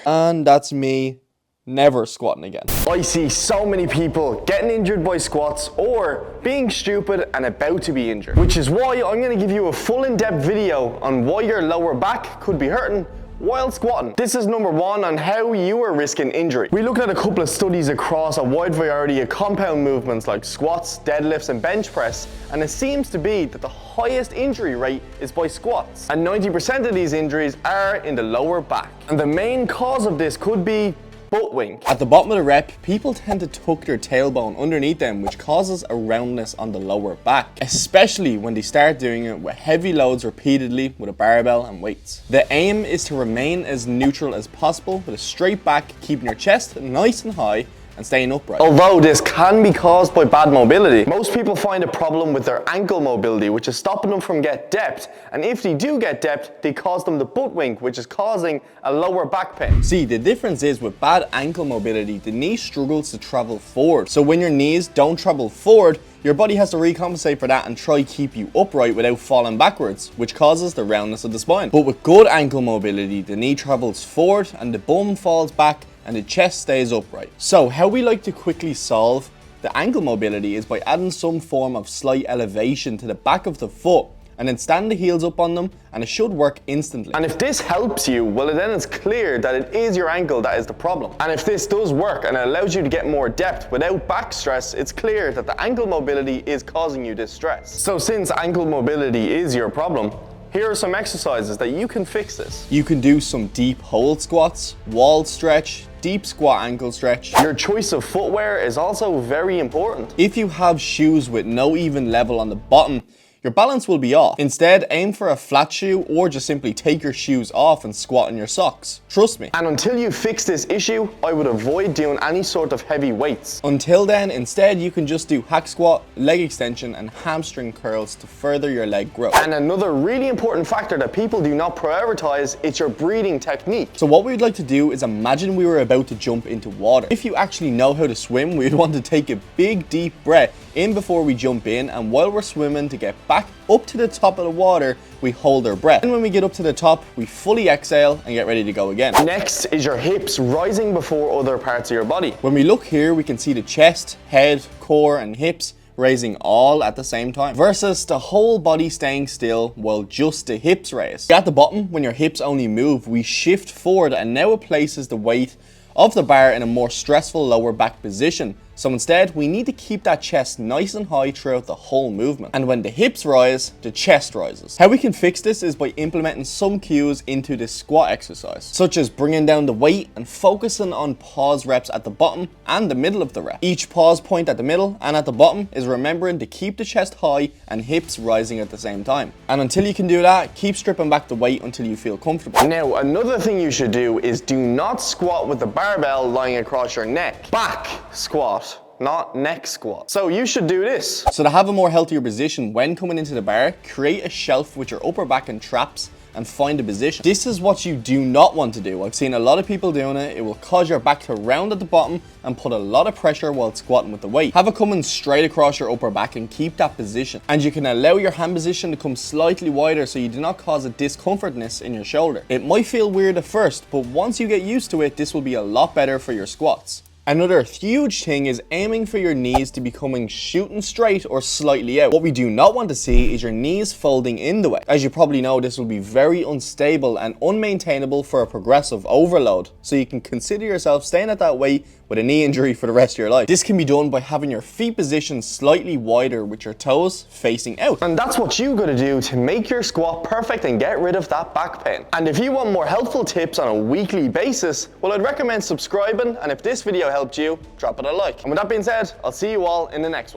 And that's me never squatting again. I see so many people getting injured by squats or being stupid and about to be injured, which is why I'm going to give you a full in-depth video on why your lower back could be hurting while squatting. This is number one on how you are risking injury. We looked at a couple of studies across a wide variety of compound movements like squats, deadlifts and bench press, and it seems to be that the highest injury rate is by squats. And 90% of these injuries are in the lower back. And the main cause of this could be butt wink. At the bottom of the rep, people tend to tuck their tailbone underneath them, which causes a roundness on the lower back, especially when they start doing it with heavy loads repeatedly with a barbell and weights. The aim is to remain as neutral as possible with a straight back, keeping your chest nice and high and staying upright. Although this can be caused by bad mobility, most people find a problem with their ankle mobility, which is stopping them from getting depth. And if they do get depth, they cause them the butt wink, which is causing a lower back pain. See, the difference is with bad ankle mobility, the knee struggles to travel forward. So when your knees don't travel forward, your body has to recompensate for that and try keep you upright without falling backwards, which causes the roundness of the spine. But with good ankle mobility, the knee travels forward and the bum falls back and the chest stays upright. So how we like to quickly solve the ankle mobility is by adding some form of slight elevation to the back of the foot and then stand the heels up on them, and it should work instantly. And if this helps you, well then it's clear that it is your ankle that is the problem. And if this does work and it allows you to get more depth without back stress, it's clear that the ankle mobility is causing you this stress. So since ankle mobility is your problem, here are some exercises that you can fix this. You can do some deep hold squats, wall stretch, deep squat ankle stretch. Your choice of footwear is also very important. If you have shoes with no even level on the bottom, your balance will be off. Instead, aim for a flat shoe or just simply take your shoes off and squat in your socks. Trust me. And until you fix this issue, I would avoid doing any sort of heavy weights. Until then, instead you can just do hack squat, leg extension and hamstring curls to further your leg growth. And another really important factor that people do not prioritize is your breathing technique. So what we'd like to do is imagine we were about to jump into water. If you actually know how to swim, we'd want to take a big deep breath in before we jump in, and while we're swimming to get back up to the top of the water, we hold our breath. And when we get up to the top, we fully exhale and get ready to go again. Next is your hips rising before other parts of your body. When we look here, we can see the chest, head, core and hips raising all at the same time, versus the whole body staying still while just the hips raise. At the bottom, when your hips only move, we shift forward and now it places the weight of the bar in a more stressful lower back position. So instead, we need to keep that chest nice and high throughout the whole movement. And when the hips rise, the chest rises. How we can fix this is by implementing some cues into this squat exercise, such as bringing down the weight and focusing on pause reps at the bottom and the middle of the rep. Each pause point at the middle and at the bottom is remembering to keep the chest high and hips rising at the same time. And until you can do that, keep stripping back the weight until you feel comfortable. Now, another thing you should do is do not squat with the barbell lying across your neck. Back squat, not neck squat. So you should do this. So to have a more healthier position when coming into the bar, create a shelf with your upper back and traps and find a position. This is what you do not want to do. I've seen a lot of people doing it. It will cause your back to round at the bottom and put a lot of pressure while squatting with the weight. Have it coming straight across your upper back and keep that position. And you can allow your hand position to come slightly wider so you do not cause a discomfortness in your shoulder. It might feel weird at first, but once you get used to it, this will be a lot better for your squats. Another huge thing is aiming for your knees to be coming shooting straight or slightly out. What we do not want to see is your knees folding in the way. As you probably know, this will be very unstable and unmaintainable for a progressive overload. So you can consider yourself staying at that weight with a knee injury for the rest of your life. This can be done by having your feet positioned slightly wider with your toes facing out. And that's what you gotta do to make your squat perfect and get rid of that back pain. And if you want more helpful tips on a weekly basis, well, I'd recommend subscribing, and if this video helped you, drop it a like. And with that being said, I'll see you all in the next one.